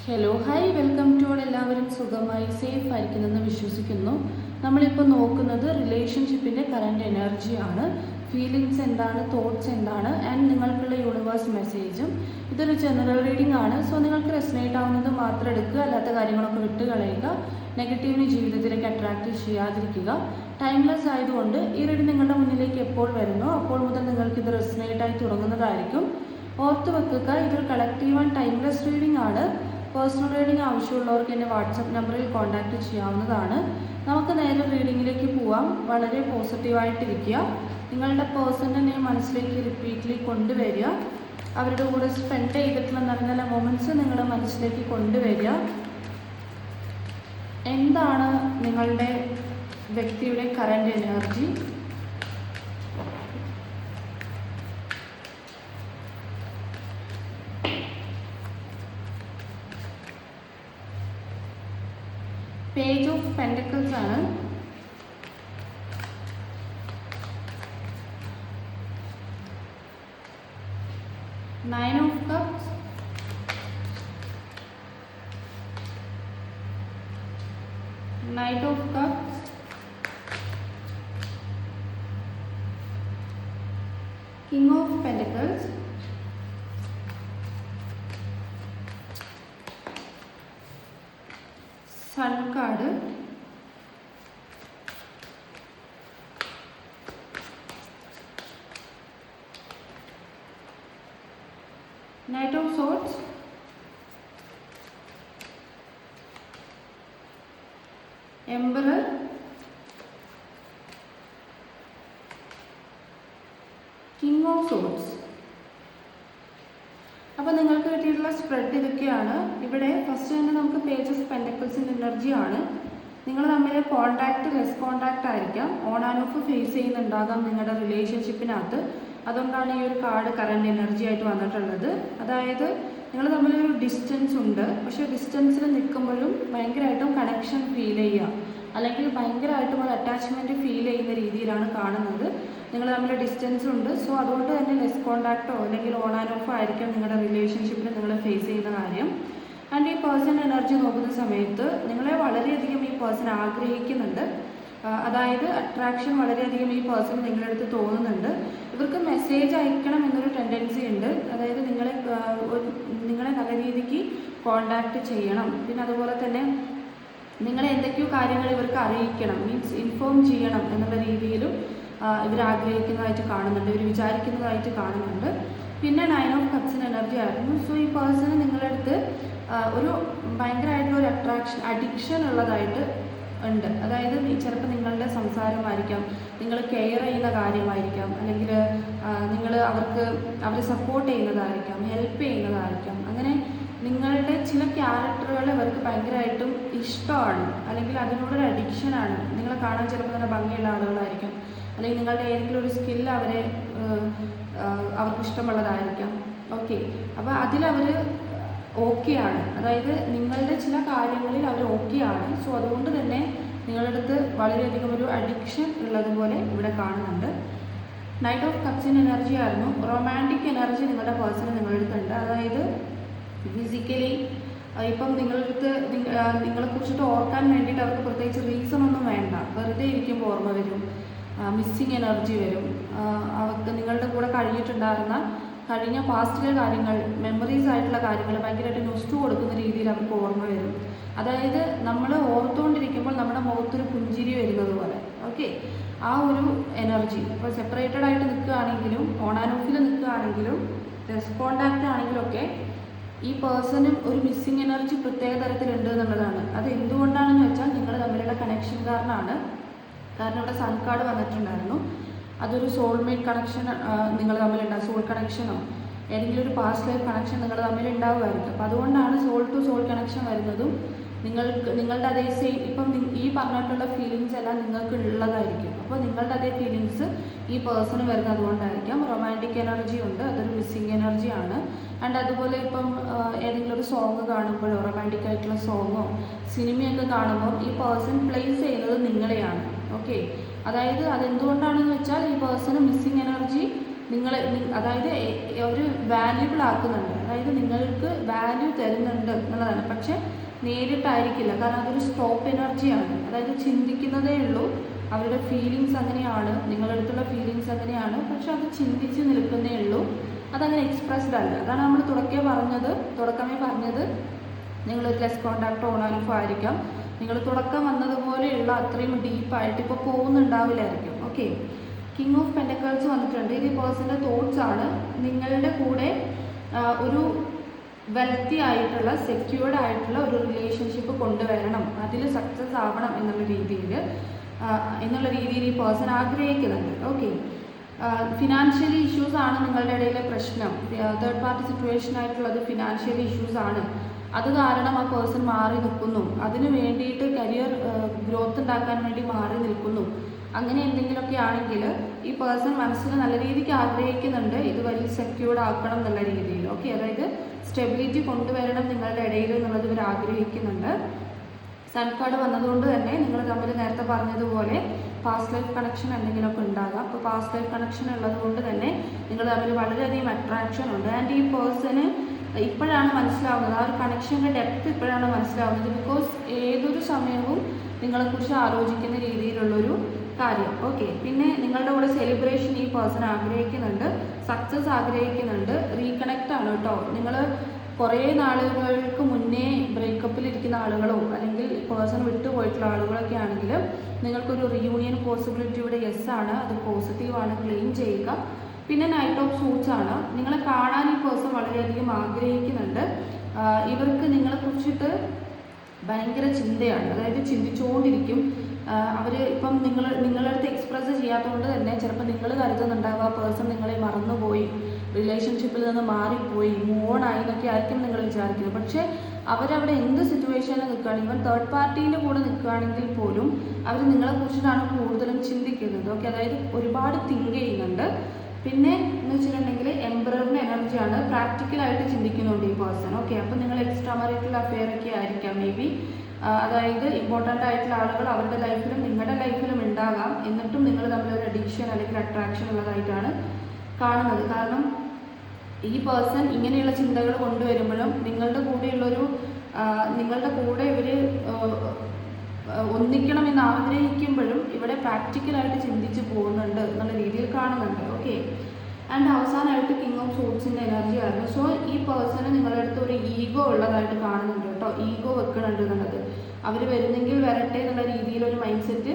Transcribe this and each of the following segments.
Hello hi welcome to all. എല്ലാവരും സുഖമായി safe ആയിരിക്കുന്നെന്ന് വിശ്വസിക്കുന്നു. നമ്മളിപ്പോൾ നോക്കുന്നത് റിലേഷൻഷിപ്പിൻ്റെ കറണ്ട് എനർജിയാണ്. ഫീലിങ്സ് എന്താണ്, തോട്ട്സ് എന്താണ്, ആൻഡ് നിങ്ങൾക്കുള്ള യൂണിവേഴ്സ് മെസ്സേജും. ഇതൊരു ജനറൽ റീഡിംഗ് ആണ്. സോ നിങ്ങൾക്ക് റെസനേറ്റ് ആവുന്നത് മാത്രം എടുക്കുക, അല്ലാത്ത കാര്യങ്ങളൊക്കെ വിട്ട് കളയുക. നെഗറ്റീവിന് ജീവിതത്തിലേക്ക് അട്രാക്റ്റ് ചെയ്യാതിരിക്കുക. ടൈംലെസ് ആയതുകൊണ്ട് ഈ റീഡിംഗ് നിങ്ങളുടെ മുന്നിലേക്ക് എപ്പോൾ വരുന്നോ അപ്പോൾ മുതൽ നിങ്ങൾക്ക് ഇത് റെസനേറ്റ് ആയി തുടങ്ങുന്നതായിരിക്കും. ഓർത്ത് വെക്കുക, ഇതൊരു കളക്റ്റീവ് ആൻഡ് ടൈംലെസ് റീഡിംഗ് ആണ്. പേഴ്സണൽ റീഡിംഗ് ആവശ്യമുള്ളവർക്ക് എന്നെ വാട്സപ്പ് നമ്പറിൽ കോൺടാക്റ്റ് ചെയ്യാവുന്നതാണ്. നമുക്ക് നേരെ റീഡിങ്ങിലേക്ക് പോവാം. വളരെ പോസിറ്റീവായിട്ടിരിക്കുക. നിങ്ങളുടെ പേഴ്സൻ്റെ നെയിം മനസ്സിലേക്ക് റിപ്പീറ്റ്ലി കൊണ്ടുവരിക. അവരുടെ കൂടെ സ്പെൻഡ് ചെയ്തിട്ടുള്ള നല്ല നല്ല മൊമെൻറ്റ്സ് നിങ്ങൾ മനസ്സിലേക്ക് കൊണ്ടുവരിക. എന്താണ് നിങ്ങളുടെ വ്യക്തിയുടെ current energy? Page of pentacles ആണ്. Nine of cups, knight of cups, king of pentacles, sun card, knight of swords, emperor, king of swords. അപ്പോൾ നിങ്ങൾക്ക് കിട്ടിയിട്ടുള്ള സ്പ്രെഡ് ഇതൊക്കെയാണ്. ഇവിടെ ഫസ്റ്റ് തന്നെ നമുക്ക് പേജ് ഓഫ് പെൻറ്റക്കിൾസിൻ്റെ എനർജിയാണ്. നിങ്ങൾ തമ്മിൽ കോണ്ടാക്ട്, ലെസ് കോണ്ടാക്ട് ആയിരിക്കാം. ഓൺ ആൻഡ് ഓഫ് ഫേസ് ചെയ്യുന്നുണ്ടാകാം നിങ്ങളുടെ റിലേഷൻഷിപ്പിനകത്ത്. അതുകൊണ്ടാണ് ഈ ഒരു കാർഡ് കറണ്ട് എനർജി ആയിട്ട് വന്നിട്ടുള്ളത്. അതായത് നിങ്ങൾ തമ്മിലൊരു ഡിസ്റ്റൻസ് ഉണ്ട്, പക്ഷേ ഡിസ്റ്റൻസിൽ നിൽക്കുമ്പോഴും ഭയങ്കരമായിട്ടും കണക്ഷൻ ഫീൽ ചെയ്യുക, അല്ലെങ്കിൽ ഭയങ്കരമായിട്ടും ഒരു അറ്റാച്ച്മെൻറ്റ് ഫീൽ ചെയ്യുന്ന രീതിയിലാണ് കാണുന്നത്. നിങ്ങൾ തമ്മിൽ ഡിസ്റ്റൻസ് ഉണ്ട്. സോ അതുകൊണ്ട് തന്നെ ലെസ് കോണ്ടാക്റ്റോ അല്ലെങ്കിൽ ഓൺ ആൻഡ് ഓഫോ ആയിരിക്കും നിങ്ങളുടെ റിലേഷൻഷിപ്പിൽ നിങ്ങൾ ഫേസ് ചെയ്യുന്ന കാര്യം. ആൻഡ് ഈ പേഴ്സൺ എനർജി നോക്കുന്ന സമയത്ത് നിങ്ങളെ വളരെയധികം ഈ പേഴ്സൺ ആഗ്രഹിക്കുന്നുണ്ട്. അതായത് അട്രാക്ഷൻ വളരെയധികം ഈ പേഴ്സൺ നിങ്ങളുടെ അടുത്ത് തോന്നുന്നുണ്ട്. ഇവർക്ക് മെസ്സേജ് അയക്കണം എന്നൊരു ടെൻഡൻസി ഉണ്ട്. അതായത് നിങ്ങളെ നല്ല രീതിക്ക് കോണ്ടാക്ട് ചെയ്യണം. പിന്നെ അതുപോലെ തന്നെ നിങ്ങളെ എന്തൊക്കെയോ കാര്യങ്ങൾ ഇവർക്ക് അറിയിക്കണം, മീൻസ് ഇൻഫോം ചെയ്യണം എന്നുള്ള രീതിയിലും ഇവർ ആഗ്രഹിക്കുന്നതായിട്ട് കാണുന്നുണ്ട്, ഇവർ വിചാരിക്കുന്നതായിട്ട് കാണുന്നുണ്ട്. പിന്നെ നയൻ ഓഫ് കപ്സിന് എനർജി ആയിരുന്നു. സോ ഈ പേഴ്സണ് നിങ്ങളുടെ അടുത്ത് ഒരു ഭയങ്കരമായിട്ടുള്ള ഒരു അഡിക്ഷൻ ഉള്ളതായിട്ട് ഉണ്ട്. അതായത് ചിലപ്പോൾ നിങ്ങളുടെ സംസാരമായിരിക്കാം, നിങ്ങൾ കെയർ ചെയ്യുന്ന കാര്യമായിരിക്കാം, അല്ലെങ്കിൽ നിങ്ങൾ അവരെ സപ്പോർട്ട് ചെയ്യുന്നതായിരിക്കാം, ഹെൽപ്പ് ചെയ്യുന്നതായിരിക്കാം. അങ്ങനെ നിങ്ങളുടെ ചില ക്യാരക്ടറുകൾ ഇവർക്ക് ഭയങ്കരമായിട്ടും ഇഷ്ടമാണ്, അല്ലെങ്കിൽ അതിനോടൊരു അഡിക്ഷനാണ്. നിങ്ങളെ കാണാൻ ചിലപ്പോൾ നല്ല ഭംഗിയുള്ള ആളുകളായിരിക്കും, അല്ലെങ്കിൽ നിങ്ങളുടെ ഏതെങ്കിലും ഒരു സ്കില്ല് അവർക്ക് ഇഷ്ടമുള്ളതായിരിക്കാം. ഓക്കെ, അപ്പോൾ അതിലവർ ഓക്കെയാണ്. അതായത് നിങ്ങളുടെ ചില കാര്യങ്ങളിൽ അവർ ഓക്കെയാണ്. സോ അതുകൊണ്ട് തന്നെ നിങ്ങളുടെ അടുത്ത് വളരെയധികം ഒരു അഡിക്ഷൻ ഉള്ളതുപോലെ ഇവിടെ കാണുന്നുണ്ട്. നൈറ്റ് ഓഫ് കപ്സിൻ്റെ എനർജി ആയിരുന്നു. റൊമാൻറ്റിക് എനർജി നിങ്ങളുടെ പേഴ്സണ് നിങ്ങളുടെ അടുത്തുണ്ട്. അതായത് ഫിസിക്കലി ഇപ്പം നിങ്ങളെക്കുറിച്ചിട്ട് ഓർക്കാൻ വേണ്ടിയിട്ട് അവർക്ക് പ്രത്യേകിച്ച് റീസൺ ഒന്നും വേണ്ട. വെറുതെ ഇരിക്കുമ്പോൾ ഓർമ്മ വരും, മിസ്സിങ് എനർജി വരും. അവർക്ക് നിങ്ങളുടെ കൂടെ കഴിഞ്ഞ പാസ്റ്റിലെ കാര്യങ്ങൾ, മെമ്മറീസ് ആയിട്ടുള്ള കാര്യങ്ങൾ ഭയങ്കരമായിട്ട് നൊസ്റ്റു കൊടുക്കുന്ന രീതിയിൽ അവർക്ക് ഓർമ്മ വരും. അതായത് നമ്മൾ ഓർത്തുകൊണ്ടിരിക്കുമ്പോൾ നമ്മുടെ മുഖത്തൊരു പുഞ്ചിരി വരുന്നത് പോലെ. ഓക്കെ, ആ ഒരു എനർജി. ഇപ്പോൾ സെപ്പറേറ്റഡ് ആയിട്ട് നിൽക്കുകയാണെങ്കിലും, ഓൺ ആൻഡ് ഓഫിൽ നിൽക്കുകയാണെങ്കിലും, ലെസ് കോണ്ടാക്റ്റ് ആണെങ്കിലും ഒക്കെ ഈ പേഴ്സണും ഒരു മിസ്സിങ് എനർജി പ്രത്യേക തരത്തിലുണ്ട് എന്നുള്ളതാണ്. അത് എന്തുകൊണ്ടാണെന്ന് വെച്ചാൽ നിങ്ങൾ തമ്മിലുള്ള കണക്ഷൻ കാരണമാണ്. കാരണം ഇവിടെ സൺ കാർഡ് വന്നിട്ടുണ്ടായിരുന്നു. അതൊരു സോൾമേറ്റ് കണക്ഷൻ നിങ്ങൾ തമ്മിലുണ്ടാകും. സോൾ കണക്ഷനോ ഏതെങ്കിലും ഒരു പാസ്റ്റ് ലൈഫ് കണക്ഷൻ നിങ്ങൾ തമ്മിൽ ഉണ്ടാവുമായിരിക്കും. അപ്പോൾ അതുകൊണ്ടാണ് സോൾ ടു സോൾ കണക്ഷൻ വരുന്നതും. നിങ്ങളുടെ അതേ ഇപ്പം ഈ പറഞ്ഞിട്ടുള്ള ഫീലിങ്സ് എല്ലാം നിങ്ങൾക്ക് ഉള്ളതായിരിക്കും. അപ്പോൾ നിങ്ങളുടെ അതേ ഫീലിങ്സ് ഈ പേഴ്സണ് വരുന്നത് അതുകൊണ്ടായിരിക്കാം. റൊമാൻറ്റിക് എനർജി ഉണ്ട്, അതൊരു മിസ്സിങ് എനർജിയാണ്. ആൻഡ് അതുപോലെ ഇപ്പം ഏതെങ്കിലും ഒരു സോങ് കാണുമ്പോഴോ, റൊമാൻറ്റിക് ആയിട്ടുള്ള സോങ്ങോ സിനിമയൊക്കെ കാണുമ്പോൾ ഈ പേഴ്സൺ പ്ലേസ് ചെയ്യുന്നത് നിങ്ങളെയാണ്. ഓക്കെ, അതായത് അതെന്തുകൊണ്ടാണെന്ന് വെച്ചാൽ ഈ പേഴ്സണ് മിസ്സിങ് എനർജി നിങ്ങളെ, അതായത് ഒരു വാല്യുബിൾ ആക്കുന്നുണ്ട്. അതായത് നിങ്ങൾക്ക് വാല്യൂ തരുന്നുണ്ട് എന്നുള്ളതാണ്. പക്ഷെ നേരിട്ടായിരിക്കില്ല, കാരണം അതൊരു സ്റ്റോപ്പ് എനർജിയാണ്. അതായത് ചിന്തിക്കുന്നതേ ഉള്ളൂ, അവരുടെ ഫീലിങ്സ് അങ്ങനെയാണ്, നിങ്ങളുടെ അടുത്തുള്ള ഫീലിങ്സ് അങ്ങനെയാണ്, പക്ഷെ അത് ചിന്തിച്ച് നിൽക്കുന്നേ ഉള്ളൂ, അതങ്ങനെ എക്സ്പ്രസ്ഡ് അല്ല. അതാണ് നമ്മൾ തുടക്കമേ പറഞ്ഞത് നിങ്ങളൊരു ലെസ് കോണ്ടാക്ട് ഓണാലിഫോ ആയിരിക്കാം, നിങ്ങൾ തുടക്കം വന്നതുപോലെയുള്ള അത്രയും ഡീപ്പായിട്ട് ഇപ്പോൾ പോകുന്നുണ്ടാവില്ലായിരിക്കും. ഓക്കെ, കിങ് ഓഫ് പെൻറ്റക്കിൾസ് വന്നിട്ടുണ്ട്. ഇത് പേഴ്സൻ്റെ തോട്ട്സ് ആണ്. നിങ്ങളുടെ കൂടെ ഒരു വെൽത്തി ആയിട്ടുള്ള സെക്യൂർഡ് ആയിട്ടുള്ള ഒരു റിലേഷൻഷിപ്പ് കൊണ്ടുവരണം, അതിൽ സക്സസ് ആവണം എന്നുള്ള രീതിയിൽ ഈ പേഴ്സൺ ആഗ്രഹിക്കുന്നുണ്ട്. ഓക്കെ, ഫിനാൻഷ്യലി ഇഷ്യൂസ് ആണ് നിങ്ങളുടെ ഇടയിലെ പ്രശ്നം. തേർഡ് പാർട്ടി സിറ്റുവേഷൻ ആയിട്ടുള്ളത് ഫിനാൻഷ്യലി ഇഷ്യൂസ് ആണ്. അത് കാരണം ആ പേഴ്സൺ മാറി നിൽക്കുന്നു, അതിന് വേണ്ടിയിട്ട് കരിയർ ഗ്രോത്ത് ഉണ്ടാക്കാൻ വേണ്ടി മാറി നിൽക്കുന്നു. അങ്ങനെ എന്തെങ്കിലുമൊക്കെ ആണെങ്കിൽ ഈ പേഴ്സൺ മനസ്സിൽ നല്ല രീതിക്ക് ആഗ്രഹിക്കുന്നുണ്ട് ഇത് വലിയ സെക്യൂർഡ് ആക്കണം എന്നുള്ള രീതിയിൽ. ഓക്കെ, അതായത് സ്റ്റെബിലിറ്റി കൊണ്ടുവരണം നിങ്ങളുടെ ഇടയിൽ എന്നുള്ളത് ഇവർ ആഗ്രഹിക്കുന്നുണ്ട്. സൺ കാർഡ് വന്നതുകൊണ്ട് തന്നെ നിങ്ങൾ തമ്മിൽ നേരത്തെ പറഞ്ഞതുപോലെ പാസ്റ്റ് ലൈഫ് കണക്ഷൻ എന്തെങ്കിലുമൊക്കെ ഉണ്ടാകാം. അപ്പോൾ പാസ്റ്റ് ലൈഫ് കണക്ഷൻ ഉള്ളത് കൊണ്ട് തന്നെ നിങ്ങൾ തമ്മിൽ വളരെയധികം അട്രാക്ഷൻ ഉണ്ട്. ആൻഡ് ഈ പേഴ്സണ് ഇപ്പോഴാണ് മനസ്സിലാവുന്നത്, ആ ഒരു കണക്ഷൻ്റെ ഡെപ്ത് ഇപ്പോഴാണ് മനസ്സിലാവുന്നത്. ബിക്കോസ് ഏതൊരു സമയവും നിങ്ങളെക്കുറിച്ച് ആലോചിക്കുന്ന രീതിയിലുള്ളൊരു കാര്യം. ഓക്കെ, പിന്നെ നിങ്ങളുടെ കൂടെ സെലിബ്രേഷൻ ഈ പേഴ്സൺ ആഗ്രഹിക്കുന്നുണ്ട്, സക്സസ് ആഗ്രഹിക്കുന്നുണ്ട്, റീകണക്റ്റ് ആണ് കേട്ടോ. നിങ്ങൾ കുറേ നാളുകൾക്ക് മുന്നേ ബ്രേക്കപ്പിലിരിക്കുന്ന ആളുകളോ അല്ലെങ്കിൽ പേഴ്സൺ വിട്ടുപോയിട്ടുള്ള ആളുകളൊക്കെ ആണെങ്കിൽ നിങ്ങൾക്കൊരു റീയൂണിയൻ പോസിബിലിറ്റി ഇവിടെ യെസ് ആണ്, അത് പോസിറ്റീവാണ്, ക്ലെയിം ചെയ്യുക. പിന്നെ നൈറ്റ് ഓഫ് സൂട്ട്സ് ആണ്. നിങ്ങളെ കാണാൻ ഈ പേഴ്സൺ വളരെയധികം ആഗ്രഹിക്കുന്നുണ്ട്. ഇവർക്ക് നിങ്ങളെക്കുറിച്ചിട്ട് ഭയങ്കര ചിന്തയാണ്, അതായത് ചിന്തിച്ചുകൊണ്ടിരിക്കും. അവർ ഇപ്പം നിങ്ങളുടെ അടുത്ത് എക്സ്പ്രസ് ചെയ്യാത്തതുകൊണ്ട് തന്നെ ചിലപ്പോൾ നിങ്ങൾ കരുതുന്നുണ്ടാവുക ആ പേഴ്സൺ നിങ്ങളെ മറന്നുപോയി, റിലേഷൻഷിപ്പിൽ നിന്ന് മാറിപ്പോയി, മൂവ് ഓൺ ആയി എന്നൊക്കെ ആയിരിക്കും നിങ്ങൾ വിചാരിക്കുന്നത്. പക്ഷേ അവരവിടെ എന്ത് സിറ്റുവേഷനിൽ നിൽക്കുകയാണ്, ഇവൻ തേർഡ് പാർട്ടീൻ്റെ കൂടെ നിൽക്കുകയാണെങ്കിൽ പോലും അവർ നിങ്ങളെക്കുറിച്ചിട്ടാണ് കൂടുതലും ചിന്തിക്കുന്നത്. ഓക്കെ, അതായത് ഒരുപാട് തിങ്ക് ചെയ്യുന്നുണ്ട്. പിന്നെ എന്ന് വെച്ചിട്ടുണ്ടെങ്കിൽ എംബ്രറിൻ്റെ എനർജിയാണ്, പ്രാക്ടിക്കലായിട്ട് ചിന്തിക്കുന്നുണ്ട് ഈ പേഴ്സൺ. ഓക്കെ, അപ്പം നിങ്ങൾ എക്സ്ട്രാ മാരിറ്റൽ അഫെയർ ഒക്കെ ആയിരിക്കാം മേ ബി. അതായത് ഇമ്പോർട്ടൻ്റ് ആയിട്ടുള്ള ആളുകൾ അവരുടെ ലൈഫിലും നിങ്ങളുടെ ലൈഫിലും ഉണ്ടാകാം, എന്നിട്ടും നിങ്ങൾ തമ്മിലൊരു അഡിക്ഷൻ അല്ലെങ്കിൽ അട്രാക്ഷൻ ഉള്ളതായിട്ടാണ് കാണുന്നത്. കാരണം ഈ പേഴ്സൺ ഇങ്ങനെയുള്ള ചിന്തകൾ കൊണ്ടുവരുമ്പോഴും നിങ്ങളുടെ കൂടെ ഇവർ ഒന്നിക്കണമെന്ന് ആഗ്രഹിക്കുമ്പോഴും ഇവിടെ പ്രാക്ടിക്കലായിട്ട് ചിന്തിച്ച് പോകുന്നുണ്ട് എന്നുള്ള രീതിയിൽ കാണുന്നുണ്ട്. ഓക്കെ, ആൻഡ് അവസാനമായിട്ട് കിങ് ഓഫ് സോട്സിൻ്റെ എനർജി ആയിരുന്നു. സോ ഈ പേഴ്സണ് നിങ്ങളുടെ അടുത്ത് ഒരു ഈഗോ ഉള്ളതായിട്ട് കാണുന്നുണ്ട് കേട്ടോ, ഈഗോ വെക്കുന്നുണ്ട് എന്നുള്ളത്. അവർ വരുന്നെങ്കിൽ വരട്ടെ എന്നുള്ള രീതിയിൽ ഒരു മൈൻഡ് സെറ്റ്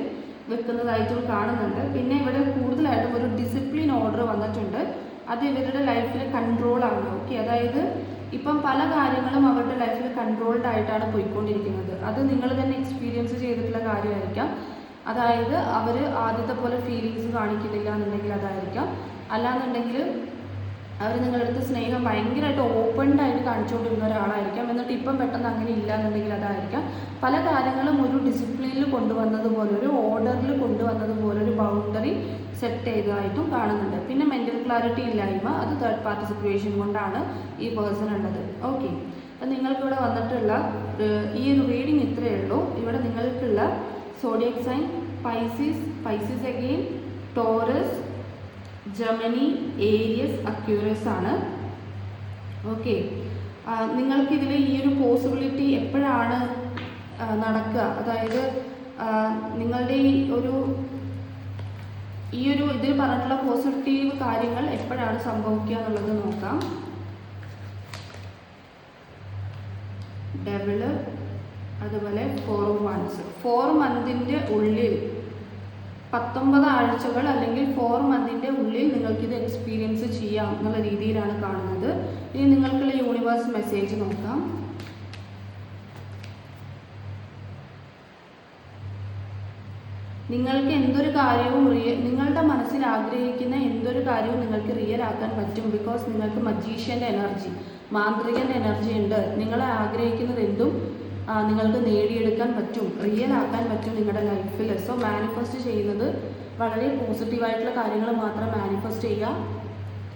വെക്കുന്നതായിട്ടും കാണുന്നുണ്ട്. പിന്നെ ഇവിടെ കൂടുതലായിട്ടും ഒരു ഡിസിപ്ലിൻ ഓർഡർ വന്നിട്ടുണ്ട്, അത് ഇവരുടെ ലൈഫിൽ കൺട്രോളാണ്. ഓക്കെ, അതായത് ഇപ്പം പല കാര്യങ്ങളും അവരുടെ ലൈഫിൽ കൺട്രോൾഡ് ആയിട്ടാണ് പോയിക്കൊണ്ടിരിക്കുന്നത്. അത് നിങ്ങൾ തന്നെ എക്സ്പീരിയൻസ് ചെയ്തിട്ടുള്ള കാര്യമായിരിക്കാം. അതായത് അവർ ആദ്യത്തെ പോലെ ഫീലിങ്സ് കാണിക്കുന്നില്ല എന്നുണ്ടെങ്കിൽ അതായിരിക്കാം, അല്ലാന്നുണ്ടെങ്കിൽ അവർ നിങ്ങളുടെ അടുത്ത് സ്നേഹം ഭയങ്കരമായിട്ട് ഓപ്പൺഡായിട്ട് കാണിച്ചുകൊണ്ടിരുന്ന ഒരാളായിരിക്കാം, എന്നിട്ട് ഇപ്പം പെട്ടെന്ന് അങ്ങനെ ഇല്ല എന്നുണ്ടെങ്കിൽ അതായിരിക്കാം. പല കാര്യങ്ങളും ഒരു ഡിസിപ്ലിനിൽ കൊണ്ടുവന്നതുപോലെ, ഒരു ഓർഡറിൽ കൊണ്ടുവന്നതുപോലെ, ഒരു ബൗണ്ടറി സെറ്റ് ചെയ്തതായിട്ടും കാണുന്നുണ്ട്. പിന്നെ മെൻ്റൽ ക്ലാരിറ്റി ഇല്ലായ്മ, അത് തേർഡ് പാർട്ടി സിറ്റുവേഷൻ കൊണ്ടാണ് ഈ പേഴ്സൺ ഉള്ളത്. ഓക്കെ, അപ്പം നിങ്ങൾക്കിവിടെ വന്നിട്ടുള്ള ഈ ഒരു റീഡിങ് ഇത്രയേ ഉള്ളൂ. ഇവിടെ നിങ്ങൾക്കുള്ള zodiac sign Pisces again, Taurus, Gemini, Aries, Aquarius ആണ്. ഓക്കെ, നിങ്ങൾക്കിതിൽ ഈ ഒരു പോസിബിലിറ്റി എപ്പോഴാണ് നടക്കുക, അതായത് നിങ്ങളുടെ ഈ ഒരു ഇതിൽ പറഞ്ഞിട്ടുള്ള പോസിറ്റീവ് കാര്യങ്ങൾ എപ്പോഴാണ് സംഭവിക്കുക എന്നുള്ളത് നോക്കാം. ഡെവിള്, അതുപോലെ 4 മന്തിൻ്റെ ഉള്ളിൽ 19 ആഴ്ചകൾ അല്ലെങ്കിൽ 4 മന്തിൻ്റെ ഉള്ളിൽ നിങ്ങൾക്കിത് എക്സ്പീരിയൻസ് ചെയ്യാം എന്നുള്ള രീതിയിലാണ് കാണുന്നത്. ഇനി നിങ്ങൾക്കുള്ള യൂണിവേഴ്സ് മെസ്സേജ് നോക്കാം. നിങ്ങൾക്ക് എന്തൊരു കാര്യവും നിങ്ങളുടെ മനസ്സിൽ ആഗ്രഹിക്കുന്ന എന്തൊരു കാര്യവും നിങ്ങൾക്ക് റിയൽ ആക്കാൻ പറ്റും. ബിക്കോസ് നിങ്ങൾക്ക് മജീഷ്യൻ്റെ എനർജി, മാന്ത്രികൻ്റെ എനർജി ഉണ്ട്. നിങ്ങളെ ആഗ്രഹിക്കുന്നത് എന്തും നിങ്ങൾക്ക് നേടിയെടുക്കാൻ പറ്റും, റിയൽ ആക്കാൻ പറ്റും നിങ്ങളുടെ ലൈഫിൽ. സോ മാനിഫെസ്റ്റ് ചെയ്യുന്നത് വളരെ പോസിറ്റീവായിട്ടുള്ള കാര്യങ്ങൾ മാത്രം മാനിഫെസ്റ്റ് ചെയ്യുക.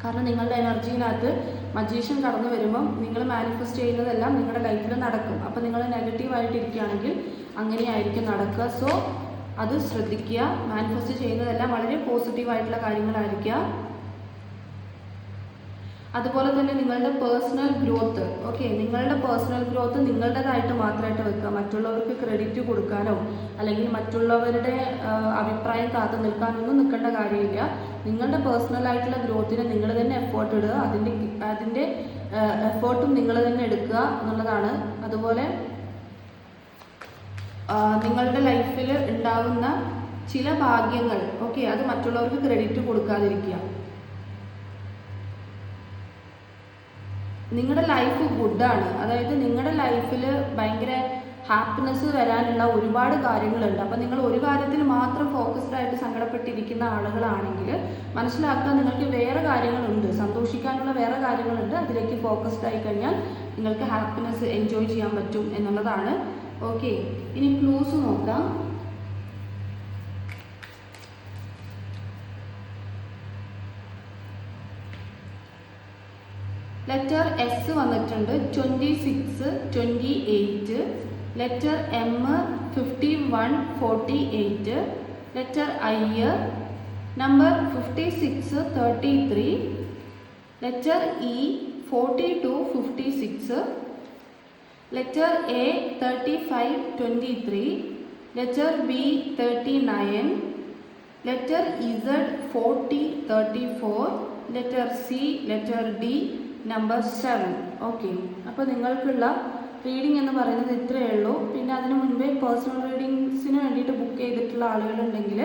കാരണം നിങ്ങളുടെ എനർജിയിനകത്ത് മജീഷ്യൻ കടന്നു വരുമ്പം നിങ്ങൾ മാനിഫെസ്റ്റ് ചെയ്യുന്നതെല്ലാം നിങ്ങളുടെ ലൈഫിൽ നടക്കും. അപ്പോൾ നിങ്ങൾ നെഗറ്റീവായിട്ടിരിക്കുകയാണെങ്കിൽ അങ്ങനെയായിരിക്കും നടക്കുക. സോ അത് ശ്രദ്ധിക്കുക. മാനിഫെസ്റ്റ് ചെയ്യുന്നതെല്ലാം വളരെ പോസിറ്റീവായിട്ടുള്ള കാര്യങ്ങളായിരിക്കുക. അതുപോലെ തന്നെ നിങ്ങളുടെ പേഴ്സണൽ ഗ്രോത്ത്. ഓക്കെ, നിങ്ങളുടെ പേഴ്സണൽ ഗ്രോത്ത് നിങ്ങളുടേതായിട്ട് മാത്രമായിട്ട് വെക്കുക. മറ്റുള്ളവർക്ക് ക്രെഡിറ്റ് കൊടുക്കാനോ അല്ലെങ്കിൽ മറ്റുള്ളവരുടെ അഭിപ്രായം കാത്തു നിൽക്കാനൊന്നും നിൽക്കേണ്ട കാര്യമില്ല. നിങ്ങളുടെ പേഴ്സണൽ ആയിട്ടുള്ള ഗ്രോത്തിന് നിങ്ങൾ തന്നെ എഫേർട്ട് ഇടുക. അതിൻ്റെ എഫേർട്ടും നിങ്ങൾ തന്നെ എടുക്കുക എന്നുള്ളതാണ്. അതുപോലെ നിങ്ങളുടെ ലൈഫിൽ ഉണ്ടാകുന്ന ചില ഭാഗ്യങ്ങൾ, ഓക്കെ, അത് മറ്റുള്ളവർക്ക് ക്രെഡിറ്റ് കൊടുക്കാതിരിക്കുക. നിങ്ങളുടെ ലൈഫ് ഗുഡാണ്. അതായത് നിങ്ങളുടെ ലൈഫിൽ ഭയങ്കര ഹാപ്പിനെസ് വരാനുള്ള ഒരുപാട് കാര്യങ്ങളുണ്ട്. അപ്പം നിങ്ങൾ ഒരു കാര്യത്തിൽ മാത്രം ഫോക്കസ്ഡ് ആയിട്ട് സങ്കടപ്പെട്ടിരിക്കുന്ന ആളുകളാണെങ്കിൽ മനസ്സിലാക്കുക, നിങ്ങൾക്ക് വേറെ കാര്യങ്ങളുണ്ട്, സന്തോഷിക്കാനുള്ള വേറെ കാര്യങ്ങളുണ്ട്. അതിലേക്ക് ഫോക്കസ്ഡ് ആയി കഴിഞ്ഞാൽ നിങ്ങൾക്ക് ഹാപ്പിനെസ് എൻജോയ് ചെയ്യാൻ പറ്റും എന്നുള്ളതാണ്. ഓക്കെ, ഇനി ക്ലൂസ് നോക്കാം. ലെറ്റർ എസ് വന്നിട്ടുണ്ട് 26, 28. Letter M 51, 48. Letter I number 56, 33. Letter E 42, 56. Letter A 35, 23. Letter B 39. Letter Z 40, 34. Letter C, letter D number 7. Okay, അപ്പോൾ നിങ്ങൾക്കുള്ള റീഡിംഗ് എന്ന് പറയുന്നത് ഇത്രയേ ഉള്ളൂ. പിന്നെ അതിന് മുൻപേ പേഴ്സണൽ റീഡിങ്സിന് വേണ്ടിയിട്ട് ബുക്ക് ചെയ്തിട്ടുള്ള ആളുകളുണ്ടെങ്കിൽ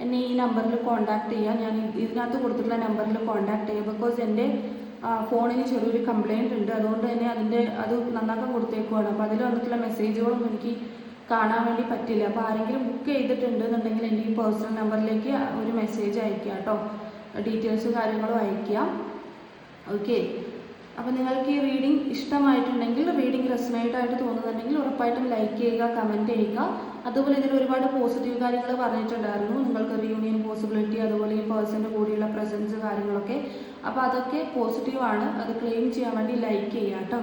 എന്നെ ഈ നമ്പറിൽ കോൺടാക്ട് ചെയ്യുക. ഞാൻ ഇതിനകത്ത് കൊടുത്തിട്ടുള്ള നമ്പറിൽ കോൺടാക്ട് ചെയ്യുക. ബിക്കോസ് എൻ്റെ ഫോണിന് ചെറിയൊരു കംപ്ലയിൻ്റ് ഉണ്ട്. അതുകൊണ്ട് തന്നെ അത് നന്നാക്കാൻ കൊടുത്തേക്കുവാണ്. അപ്പോൾ അതിൽ വന്നിട്ടുള്ള മെസ്സേജുകളൊന്നും എനിക്ക് കാണാൻ വേണ്ടി പറ്റില്ല. അപ്പോൾ ആരെങ്കിലും ബുക്ക് ചെയ്തിട്ടുണ്ട് എന്നുണ്ടെങ്കിൽ എൻ്റെ ഈ പേഴ്സണൽ നമ്പറിലേക്ക് ഒരു മെസ്സേജ് അയക്കുക കേട്ടോ, ഡീറ്റെയിൽസ് കാര്യങ്ങളും അയയ്ക്കുക. ഓക്കെ, അപ്പോൾ നിങ്ങൾക്ക് ഈ റീഡിംഗ് ഇഷ്ടമായിട്ടുണ്ടെങ്കിൽ, റീഡിംഗ് റെസണേറ്റ് ആയിട്ട് തോന്നുന്നുണ്ടെങ്കിൽ ഉറപ്പായിട്ടും ലൈക്ക് ചെയ്യുക, കമൻറ്റ് ചെയ്യുക. അതുപോലെ ഇതിൽ ഒരുപാട് പോസിറ്റീവ് കാര്യങ്ങൾ പറഞ്ഞിട്ടുണ്ടായിരുന്നു. നിങ്ങൾക്ക് റിയൂണിയൻ പോസിബിലിറ്റി, അതുപോലെ ഈ പേഴ്സൻ്റെ കൂടിയുള്ള പ്രസൻസ് കാര്യങ്ങളൊക്കെ. അപ്പോൾ അതൊക്കെ പോസിറ്റീവാണ്. അത് ക്ലെയിം ചെയ്യാൻ വേണ്ടി ലൈക്ക് ചെയ്യുക കേട്ടോ.